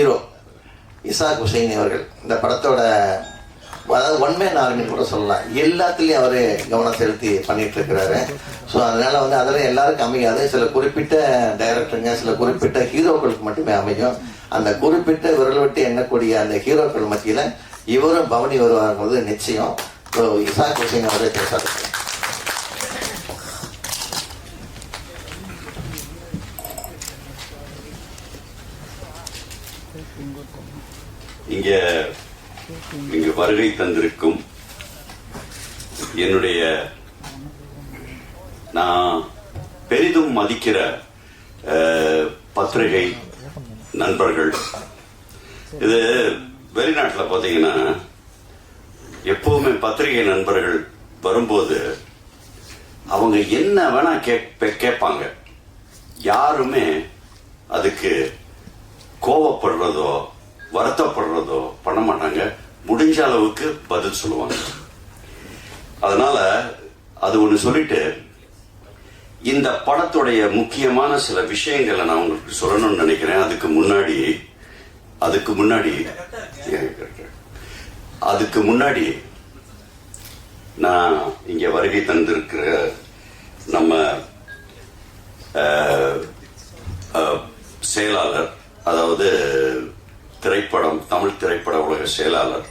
Hero Ishaq Husaini அவர்கள் இந்த படத்தோட அதாவது ஒன் மேன் ஆர்மின்னு கூட சொல்லலாம், எல்லாத்துலேயும் அவர் கவனம் செலுத்தி பண்ணிட்டு இருக்கிறாரு. ஸோ அதனால வந்து அதில் எல்லாருக்கும் அமையாது, சில குறிப்பிட்ட டைரக்டருங்க சில குறிப்பிட்ட ஹீரோக்களுக்கு மட்டுமே அமையும். அந்த குறிப்பிட்ட விரல் விட்டு எண்ணக்கூடிய அந்த ஹீரோக்கள் மத்தியில் இவரும் பவனி வருவாங்கிறது நிச்சயம். ஸோ இசாக் ஹுசைன் அவரே பேசாரு. இங்கு வருகை தந்திருக்கும் என்னுடைய நான் பெரிதும் மதிக்கிற பத்திரிகை நண்பர்கள், இது வெளிநாட்டில் பார்த்தீங்கன்னா எப்பவுமே பத்திரிகை நண்பர்கள் வரும்போது அவங்க என்ன வேணா கேட்பாங்க. யாருமே அதுக்கு கோவப்படுறதோ வருத்தப்படுறதோ பண்ண மாட்டாங்க. முடிஞ்ச அளவுக்கு பதில் சொல்லுவாங்க. அதனால அது ஒண்ணு சொல்லிட்டு, இந்த படத்துடைய முக்கியமான சில விஷயங்களை நான் உங்களுக்கு சொல்லணும்னு நினைக்கிறேன். அதுக்கு முன்னாடி நான் இங்க வருகை தந்திருக்கிற நம்ம செயலாளர், அதாவது தமிழ் திரைப்பட உலக செயலாளர்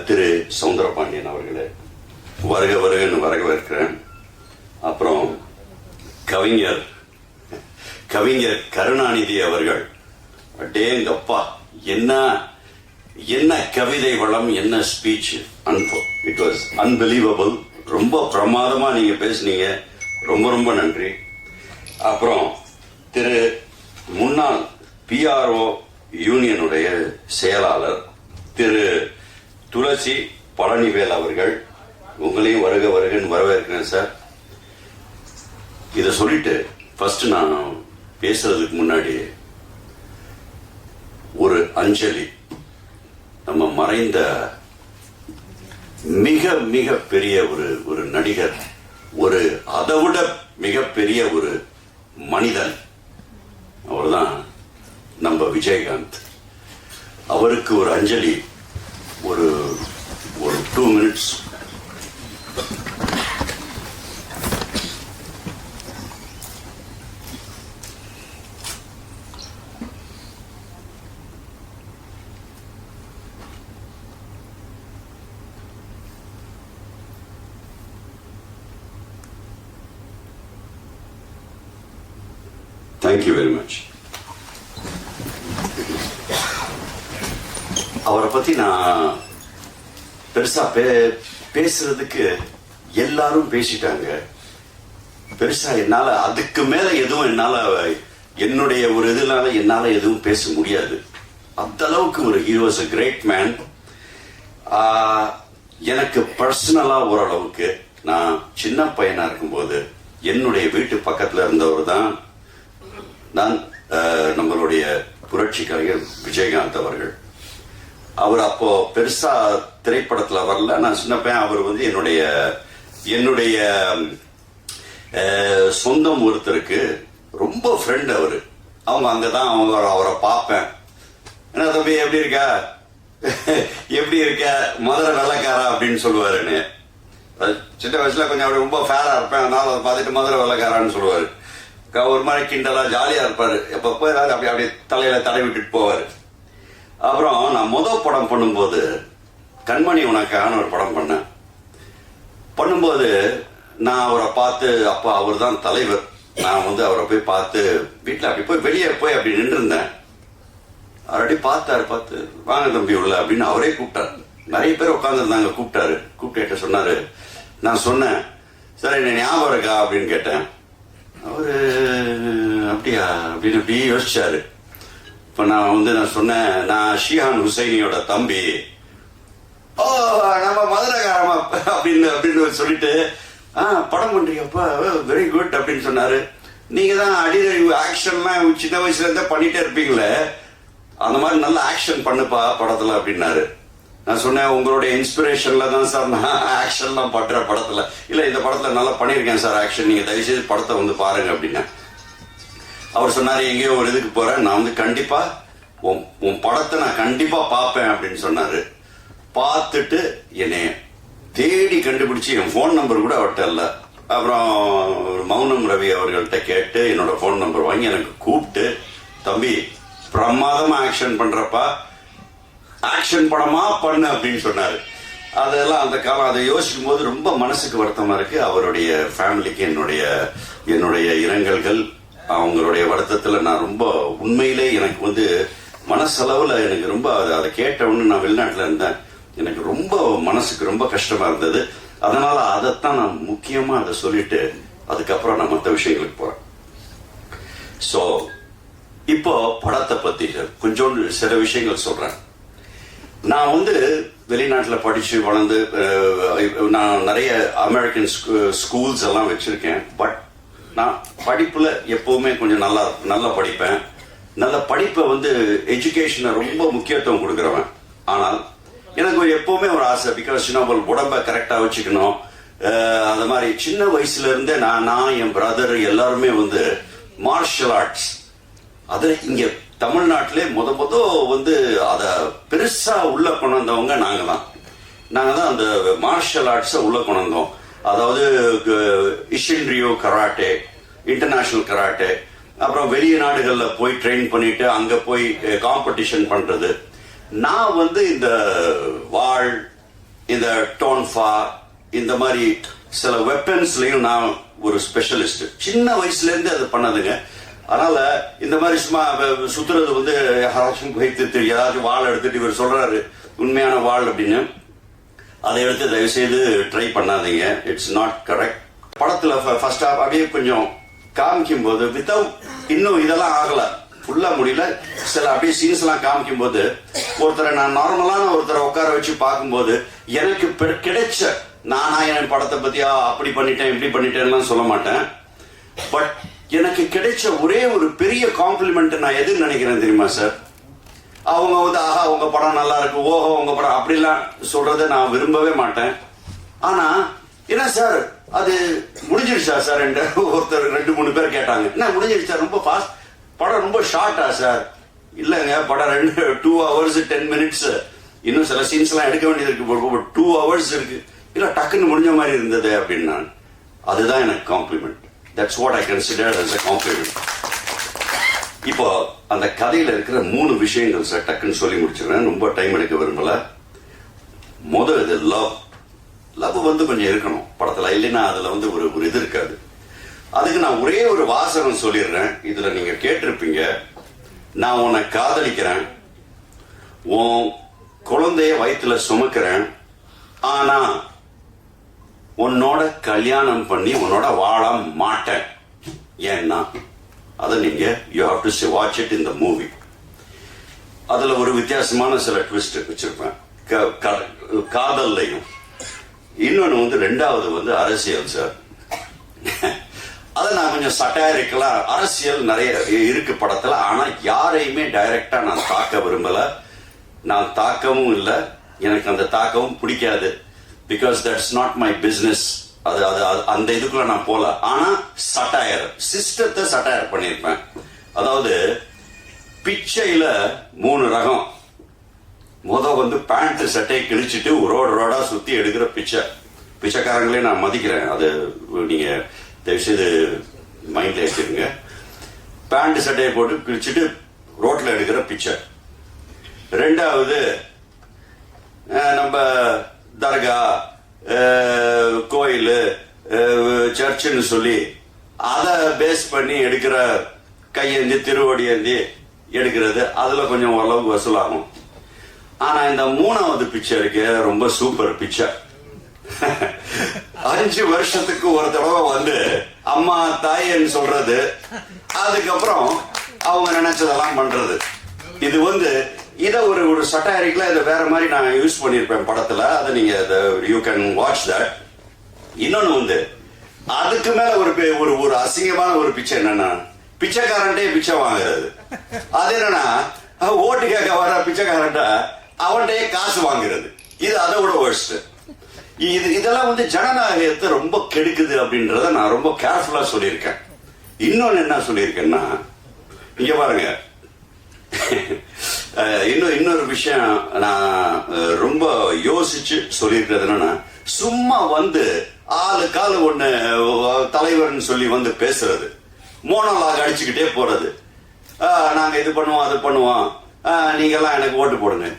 திரு சவுந்தரபாண்டியன் அவர்களே வருகன்னு வரவேற்கிறேன். அப்புறம் கவிஞர் கருணாநிதி அவர்கள், அடேங்கப்பா என்ன கவிதை வளம், என்ன ஸ்பீச், இட் வாஸ் அன்பிலீவபிள். ரொம்ப பிரமாதமா நீங்க பேசுனீங்க, ரொம்ப ரொம்ப நன்றி. அப்புறம் திரு முன்னாள் PRO யூனியனுடைய செயலாளர் திரு துளசி பழனிவேல் அவர்கள், உங்களையும் வருகன்னு வரவேற்கிறேன் சார். இதை சொல்லிட்டு ஃபர்ஸ்ட் நான் பேசுறதுக்கு முன்னாடி ஒரு அஞ்சலி, நம்ம மறைந்த மிக மிக பெரிய ஒரு நடிகர், ஒரு அதைவிட மிகப்பெரிய ஒரு மனிதன், அவர்தான் நம்ம விஜயகாந்த். அவருக்கு ஒரு அஞ்சலி, ஒரு 2 minutes. Thank you very much. அவரை பத்தி நான் பெருசா பேசுறதுக்கு எல்லாரும் பேசிட்டாங்க. பெருசா என்னால அதுக்கு மேல எதுவும் என்னுடைய ஒரு இதனால என்னால எதுவும் பேச முடியாது. அந்த அளவுக்கு ஒரு he was a great man. எனக்கு பர்சனலா ஓரளவுக்கு, நான் சின்ன பையனா இருக்கும்போது என்னுடைய வீட்டு பக்கத்துல இருந்தவர் தான் நம்மளுடைய புரட்சி கலைஞர் விஜயகாந்த் அவர்கள். அவர் அப்போ பெருசா திரைப்படத்துல வரல, நான் சின்ன பையன். அவர் வந்து என்னுடைய சொந்தம் ஒருத்தருக்கு ரொம்ப ஃப்ரெண்ட். அவங்க அங்கதான் அவரை பார்ப்பேன். என்ன தம்பி எப்படி இருக்க மதுரை வெள்ளைக்காரா அப்படின்னு சொல்லுவாருன்னு. சின்ன வயசுல கொஞ்சம் அப்படி ரொம்ப ஃபேரா இருப்பேன், அதனால அதை பார்த்துட்டு மதுரை வெள்ளைக்காரான்னு சொல்லுவாரு. ஒரு மாதிரி கிண்டலா ஜாலியா இருப்பாரு. எப்பப்போ ஏதாவது அப்படி தலையில தடை விட்டுட்டு போவாரு. அப்புறம் நான் படம் பண்ணும்போது கண்மணி உனக்கான ஒரு படம் பண்ணும்போது நான் அவரை பார்த்து, அப்பா அவர் தான் தலைவர், நான் வந்து அவரை போய் பார்த்து வீட்டில் அப்படி போய் வெளியே போய் அப்படி நின்று இருந்தேன். அவரடி பார்த்து வாங்க தம்பி உள்ள அப்படின்னு அவரே கூப்பிட்டாரு. நிறைய பேர் உட்காந்துருந்தாங்க. கூப்பிட்டு சொன்னாரு. நான் சொன்னேன், சார் என்ன ஞாபகம் இருக்கா அப்படின்னு கேட்டேன். அவரு அப்படியா அப்படின்னு அப்படி யோசிச்சாரு. இப்ப நான் சொன்னேன், நான் ஷிஹான் ஹுசைனியோட தம்பி. ஓ நம்ம மதுரைக்காரமா அப்படின்னு சொல்லிட்டு, படம் பண்றீங்கப்பா, வெரி குட் அப்படின்னு சொன்னாரு. நீங்க தான் அடிதடி ஆக்ஷன்லாம் சின்ன வயசுல இருந்தே பண்ணிட்டே இருப்பீங்களே, அந்த மாதிரி நல்ல ஆக்ஷன் பண்ணுப்பா படத்துல அப்படின்னாரு. நான் சொன்னேன், உங்களுடைய இன்ஸ்பிரேஷன்ல தான் சார் நான் ஆக்ஷன்லாம் பண்றேன் படத்துல. இல்ல இந்த படத்துல நல்லா பண்ணிருக்கேன் சார் ஆக்ஷன், நீங்க தயவுசெய்து படத்தை வந்து பாருங்க அப்படின்னா. அவர் சொன்னாரு எங்கேயோ ஒரு இதுக்கு போறேன், நான் வந்து கண்டிப்பா உன் படத்தை நான் கண்டிப்பா பார்ப்பேன் அப்படின்னு சொன்னாரு. பார்த்துட்டு என்னை தேடி கண்டுபிடிச்சு என் ஃபோன் நம்பர் கூட அவர்கிட்ட இல்லை. அப்புறம் மௌனம் ரவி அவர்கள்ட்ட கேட்டு என்னோட ஃபோன் நம்பர் வாங்கி எனக்கு கூப்பிட்டு, தம்பி பிரமாதமா ஆக்ஷன் பண்றப்பா, ஆக்ஷன் படமா பண்ணு அப்படின்னு சொன்னாரு. அதெல்லாம் அந்த காலம் அதை யோசிக்கும் போது ரொம்ப மனசுக்கு வருத்தமா இருக்கு. அவருடைய ஃபேமிலிக்கு என்னுடைய இரங்கல்கள். அவங்களுடைய வருத்தத்துல நான் ரொம்ப உண்மையிலே எனக்கு வந்து மனசளவுல எனக்கு ரொம்ப அதை கேட்டவுன்னு நான் வெளிநாட்டுல இருந்தேன், எனக்கு ரொம்ப மனசுக்கு ரொம்ப கஷ்டமா இருந்தது. அதனால அதைத்தான் நான் முக்கியமா அதை சொல்லிட்டு அதுக்கப்புறம் நான் மற்ற விஷயங்களுக்கு போறேன். சோ இப்போ படத்தை பத்தி கொஞ்சோண்டு சில விஷயங்கள் சொல்றேன். நான் வந்து வெளிநாட்டில் படிச்சு வளர்ந்து நான் நிறைய அமெரிக்கன் ஸ்கூல்ஸ் எல்லாம் வச்சிருக்கேன். பட் நான் படிப்புல எப்பவுமே கொஞ்சம் நல்லா படிப்பேன். நல்ல படிப்பை வந்து எஜுகேஷனை ரொம்ப முக்கியத்துவம் கொடுக்குறவன். ஆனால் எனக்கு எப்பவுமே ஒரு ஆசை, பிகாஸ் உடம்ப கரெக்டா வச்சுக்கணும். அந்த மாதிரி சின்ன வயசுல இருந்தே நான் என் பிரதர் எல்லாருமே வந்து மார்ஷல் ஆர்ட்ஸ், அது இங்க தமிழ்நாட்டிலே முத வந்து அத பெருசா உள்ள கொண்டு வந்தவங்க நாங்க தான் அந்த மார்ஷல் ஆர்ட்ஸை உள்ள கொண்டு வந்தோம். அதாவது இஷின்ரியோ கராட்டே, இன்டர்நேஷனல் கராட்டே, அப்புறம் வெளிநாடுகள்ல போய் ட்ரெயின் பண்ணிட்டு அங்க போய் காம்படிஷன் பண்றது. நான் வந்து இந்த வாள், இந்த டோன்ஃபா, இந்த மாதிரி சில வெப்பன்ஸ்லயும் நான் ஒரு ஸ்பெஷலிஸ்ட். சின்ன வயசுல இருந்து அது பண்ணதுங்க. அதனால இந்த மாதிரி சும்மா சுத்துறது வந்து யாராச்சும் வைத்து ஏதாச்சும் வாள் எடுத்துட்டு இவர் சொல்றாரு உண்மையான வாள் அப்படின்னு, அதை எடுத்து தயவு செய்து ட்ரை பண்ணாதீங்க. It's not correct. படத்துல ஃபர்ஸ்ட் ஹாஃப் அப்படியே கொஞ்சம் காமிக்கும் போது வித்தவுட் இன்னும் இதெல்லாம் ஆகல, ஃபுல்லா முடியல, சில அப்படியே சீன்ஸ் எல்லாம் காமிக்கும் போது ஒருத்தரை நான் நார்மலான ஒருத்தரை உட்கார வச்சு பார்க்கும்போது எனக்கு கிடைச்ச, நானா என் படத்தை பத்தியா அப்படி பண்ணிட்டேன் இப்படி பண்ணிட்டேன்னு சொல்ல மாட்டேன், பட் எனக்கு கிடைச்ச ஒரே ஒரு பெரிய காம்ப்ளிமெண்ட் நான் எது நினைக்கிறேன் தெரியுமா சார்? அவங்க வந்து ஆஹா உங்க படம் நல்லா இருக்கு, ஓஹோ உங்க படம் அப்படிலாம் சொல்றதை நான் விரும்பவே மாட்டேன். ஆனா என்ன சார் அது முடிஞ்சிருச்சா சார் என்ற ஒருத்தர் 2-3 பேர் கேட்டாங்க. என்ன முடிஞ்சிருச்சா, ரொம்ப ஃபாஸ்ட், படம் ரொம்ப ஷார்ட்டா சார்? இல்லங்க, படம் 2 hours 10 minutes, இன்னும் சில சீன்ஸ் எல்லாம் எடுக்க வேண்டியது இருக்கு, 2 hours இருக்கு, இல்ல டக்குன்னு முடிஞ்ச மாதிரி இருந்தது அப்படின்னு. நான் அதுதான் எனக்கு compliment. That's what I consider as a compliment. இப்போ அந்த கதையில இருக்கிற 3 விஷயங்கள் சார் டக்குன்னு சொல்லி முடிச்சிடுறேன், ரொம்ப டைம் எடுக்க விரும்பல. முதல் இது லவ் வந்து கொஞ்சம் இருக்கணும் படத்துல, இல்லைன்னா அதுல வந்து ஒரு இது இருக்காது. அதுக்கு நான் ஒரே ஒரு வாசகம் சொல்லிடுறேன், இதுல நீங்க கேட்டிருப்பீங்க. நான் உன்னை காதலிக்கிறேன், உன் குழந்தைய வயிற்றுல சுமக்கிறேன், ஆனா உன்னோட கல்யாணம் பண்ணி உன்னோட வாழ மாட்டேன். ஏன்னா அதை நீங்க you have to watch it in the movie. அதுல ஒரு வித்தியாசமான சில ட்விஸ்ட் வச்சிருப்பேன் காதல்லையும். இன்னொன்னு வந்து 2வது வந்து அரசியல் சார். அதை நான் கொஞ்சம் சட்டாரிக்கலாம், அரசியல் நிறைய இருக்கு படத்துல, ஆனா யாரையுமே டைரக்டா நான் தாக்க விரும்பல, நான் தாக்கவும் இல்லை, எனக்கு அந்த தாக்கவும் பிடிக்காது. Because that's not my business. அது அந்த இதுக்குள்ள நான் போல. ஆனா சட்டாயர் சிஸ்டத்தை சட்டாயர் பண்ணிருப்பேன். அதாவது பிச்சையில 3 ரகம். வந்து பேண்ட் சட்டையை கிழிச்சிட்டு ரோடா சுத்தி எடுக்கிற பிச்சைக்காரங்களே நான் மதிக்கிறேன், அது நீங்க தயவுசெய்து மைண்ட்ல வச்சிருங்க. பேண்ட் சட்டையை போட்டு கிழிச்சிட்டு ரோட்ல எடுக்கிற பிச்சை. 2வது நம்ம தர்கா, கோயில், சர்ச்சுன்னு சொல்லி அதை பேஸ் பண்ணி எடுக்கிற கையேந்தி திருவடியேந்தி எடுக்கிறது, அதுல கொஞ்சம் ஓரளவுக்கு வசூலாகும். ஆனா இந்த 3வது பிச்சை இருக்கு, ரொம்ப சூப்பர் பிச்சை. 5 வருஷத்துக்கு ஒரு தடவை வந்து அம்மா தாயன்னு சொல்றது, அதுக்கப்புறம் அவங்க நினைச்சதெல்லாம் பண்றது. இது வந்து இதை ஒரு சட்டாரிக்கல இதை வேற மாதிரி நான் யூஸ் பண்ணிருப்பேன் படத்துல. அதை நீங்க யூ கேன் வாட்ச் தட். இன்னொன்னு வந்து அதுக்கு மேல ஒரு அசிங்கமான ஒரு பிச்சை என்னன்னா, பிச்சைக்காரன்ட்டே பிச்சை வாங்குறது. அது என்னன்னா ஓட்டு கேட்க வர பிச்சைக்காரன்ட்ட அவன்கிட்டயே காசு வாங்குறது. இது அதை விட worst. இதெல்லாம் வந்து ஜனநாயகத்தை ரொம்ப கெடுக்குது அப்படின்றத நான் ரொம்ப கேர்ஃபுல்லா சொல்லியிருக்கேன். இன்னொன்னு என்ன சொல்லியிருக்கேன்னா, இங்க பாருங்க, இன்னொரு விஷயம் நான் ரொம்ப யோசிச்சு சொல்லியிருக்கிறது என்னன்னா, சும்மா வந்து ஆளுக்காலு ஒண்ணு தலைவர்னு சொல்லி வந்து பேசுறது, மோனோலாக் அடிச்சுக்கிட்டே போறது. நாங்க இது பண்ணுவோம் அது பண்ணுவோம், நீங்க எல்லாம் எனக்கு ஓட்டு போடுங்க.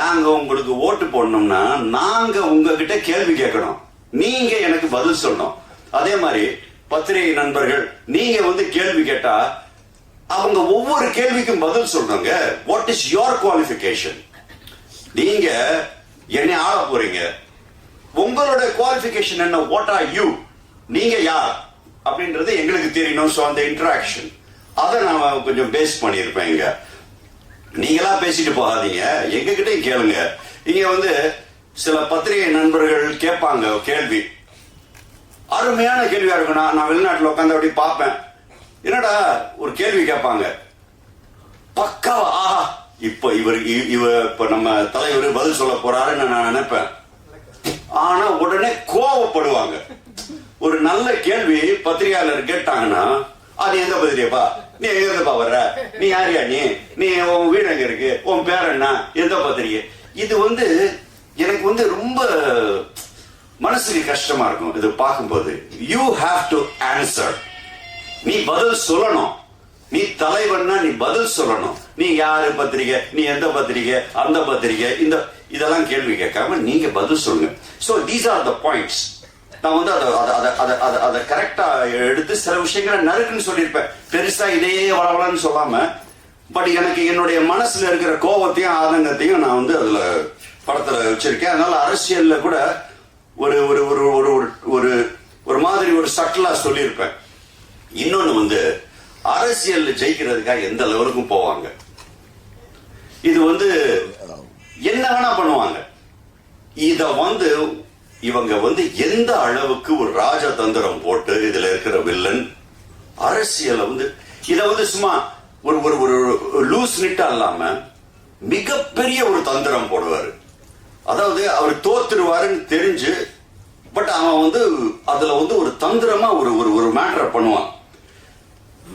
நாங்க உங்களுக்கு ஓட்டு போடணும்னா நாங்க உங்ககிட்ட கேள்வி கேட்கணும், நீங்க எனக்கு பதில் சொல்லணும். அதே மாதிரி பத்திரிகை நண்பர்கள் நீங்க வந்து கேள்வி கேட்டா அவங்க ஒவ்வொரு கேள்விக்கும் பதில் சொல்றாங்க. What is your qualification? நீங்க என்னை ஆள போறீங்க, உங்களோட குவாலிஃபிகேஷன் என்ன? What are you? நீங்க யார் அப்படின்றது எங்களுக்கு தெரியணும். ஸோ அந்த இன்டராக்ஷன் அதை நான் கொஞ்சம் பேஸ் பண்ணியிருப்பேன். இங்க நீங்களா பேசிட்டு போகாதீங்க, எங்க கிட்டயும் கேளுங்க. இங்க வந்து சில பத்திரிகை நண்பர்கள் கேட்பாங்க கேள்வி, அருமையான கேள்வியா இருக்கும். நான் வெளிநாட்டில் உட்காந்து அப்படி பார்ப்பேன், என்னடா ஒரு கேள்வி கேட்பாங்க பக்காவா, ஆஹா இப்ப இப்ப நம்ம தலைவர் பதில் சொல்ல போறாருன்னு நான் நினைப்பேன். ஆனா உடனே கோவப்படுவாங்க. ஒரு நல்ல கேள்வி பத்திரிகையாளர் கேட்டாங்கன்னா, அது எந்த பத்திரிகைப்பா, நீ எங்க இருந்துப்பா வர்ற, நீ யாரியா, நீ உன் வீடு எங்க இருக்கு, உன் பேர் என்ன, எந்த பத்திரிகை? இது வந்து எனக்கு வந்து ரொம்ப மனசுக்கு கஷ்டமா இருக்கும் இது பார்க்கும்போது. You have to answer. நீ பதில் சொல்லணும். நீ தலைவன்னா நீ பதில் சொல்லணும். நீ யாரு பத்திரிகை, நீ எந்த பத்திரிகை, அந்த பத்திரிகை, இதெல்லாம் கேள்வி கேட்காம நீங்க பதில் சொல்லுங்க. So these are the points. நான் வந்து அதை கரெக்டா எடுத்து சில விஷயங்களை நறுக்குன்னு சொல்லியிருப்பேன், பெருசா இதையே வளவலன்னு சொல்லாம. பட் எனக்கு என்னுடைய மனசுல இருக்கிற கோபத்தையும் ஆதங்கத்தையும் நான் வந்து அதுல படத்துல வச்சிருக்கேன். அதனால அரசியல்ல கூட ஒரு ஒரு ஒரு ஒரு ஒரு ஒரு மாதிரி ஒரு சட்டலா சொல்லியிருப்பேன். இன்னொன்னு வந்து அரசியல் ஜெயிக்கிறதுக்காக எந்த லெவலுக்கும் போவாங்க. இது வந்து என்ன வேணா பண்ணுவாங்க. இத வந்து இவங்க வந்து எந்த அளவுக்கு ஒரு ராஜதந்திரம் போட்டு இதுல இருக்கிற வில்லன் அரசியலை வந்து இத வந்து சும்மா ஒரு ஒரு ஒரு லூஸ் நிட்டா இல்லாம மிகப்பெரிய ஒரு தந்திரம் போடுவாரு. அதாவது அவர் தோத்துருவாருன்னு தெரிஞ்சு, பட் அவன் வந்து அதுல வந்து ஒரு தந்திரமா ஒரு ஒரு மேட்டரை பண்ணுவான்.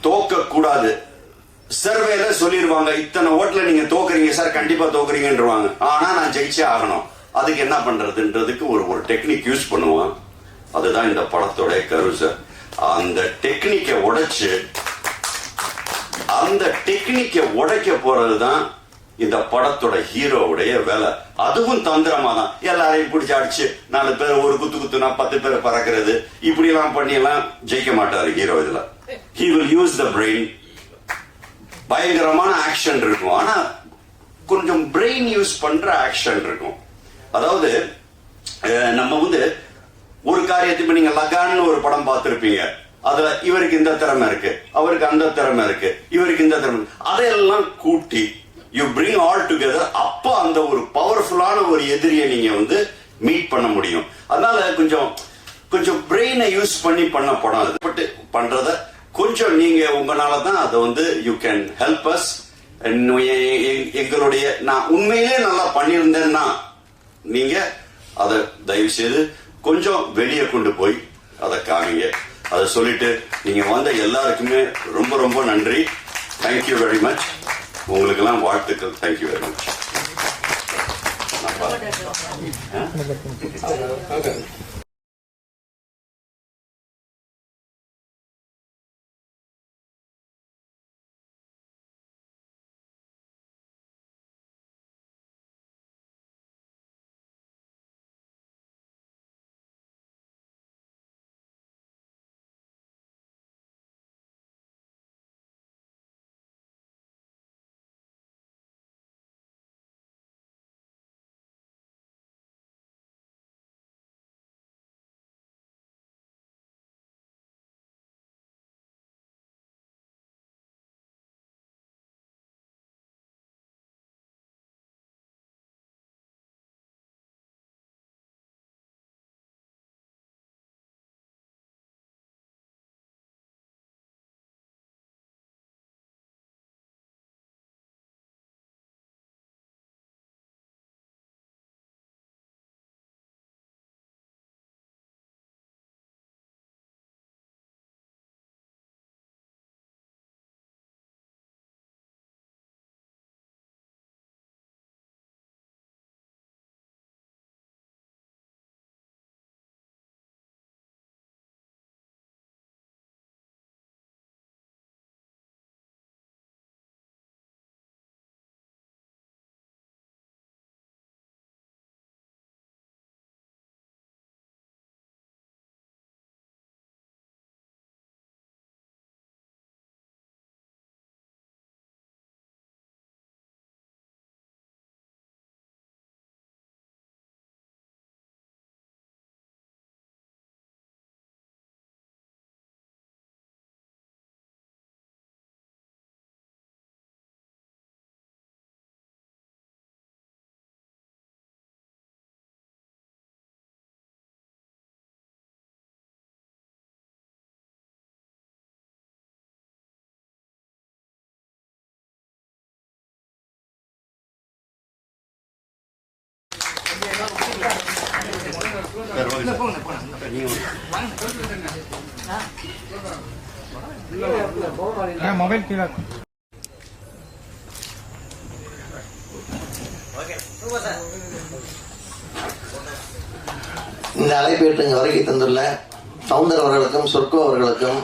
தோக்க கூடாது. சர்வேல சொல்லிடுவாங்க, இத்தனை ஓட்டுல நீங்க தோக்குறீங்க சார், கண்டிப்பா தோக்குறீங்கன்றவாங்க. ஆனா நான் ஜெயிச்சே ஆகணும். அதுக்கு என்ன பண்றதுன்றதுக்கு ஒரு ஒரு டெக்னிக் யூஸ் பண்ணுவான். அதுதான் இந்த படத்தோட கரு சார். அந்த டெக்னிக்கை உடைச்சு அந்த டெக்னிக்கை உடைக்க போறதுதான் இந்த படத்தோட ஹீரோவுடைய வேலை. அதுவும் தந்திரமா தான். எல்லாரையும் பிடிச்சி அடிச்சு 4 பேர் ஒரு குத்து குத்துனா 10 பேர் பறக்கிறது, இப்படி எல்லாம் பண்ணி எல்லாம் ஜெயிக்க மாட்டாரு ஹீரோ. இதுல he will use the brain. பயங்கரமான ஆக்ஷன் இருக்கும், ஆனா கொஞ்சம் பிரெயின் யூஸ் பண்ற ஆக்ஷன் இருக்கும். அதாவது நம்ம வந்து ஒரு காரியத்தை நீங்க லகான்னு ஒரு படம் பார்த்திருப்பீங்க. அதுல இவருக்கு இந்த திறமை இருக்கு, அவருக்கு அந்த திறமை இருக்கு, இவருக்கு இந்த திறமை, அதையெல்லாம் கூட்டி யூ பிரிங் ஆல் டுகெதர். அப்ப அந்த ஒரு பவர்ஃபுல்லான ஒரு எதிரியை நீங்க வந்து மீட் பண்ண முடியும். அதனால கொஞ்சம் கொஞ்சம் பிரெயினை யூஸ் பண்ணி பண்ண படம் அது. பட் பண்றத கொஞ்சம் நீங்க உங்களால தான் அதை வந்து யூ கேன் ஹெல்ப் அஸ். எங்களுடைய நான் உண்மையிலே நல்லா பண்ணியிருந்தேன்னா நீங்க அதை தயவு செய்து கொஞ்சம் வெளியே கொண்டு போய் அதை காமிங்க. அதை சொல்லிட்டு நீங்க வந்த எல்லாருக்குமே ரொம்ப ரொம்ப நன்றி. Thank you very much. உங்களுக்கெல்லாம் வாழ்த்துக்கள். Thank you very much. மொபைல் கீழே இந்த அழைப்பேற்று இங்கே வருகை தந்துள்ள சவுந்தர் அவர்களுக்கும் சொர்க்கோ அவர்களுக்கும்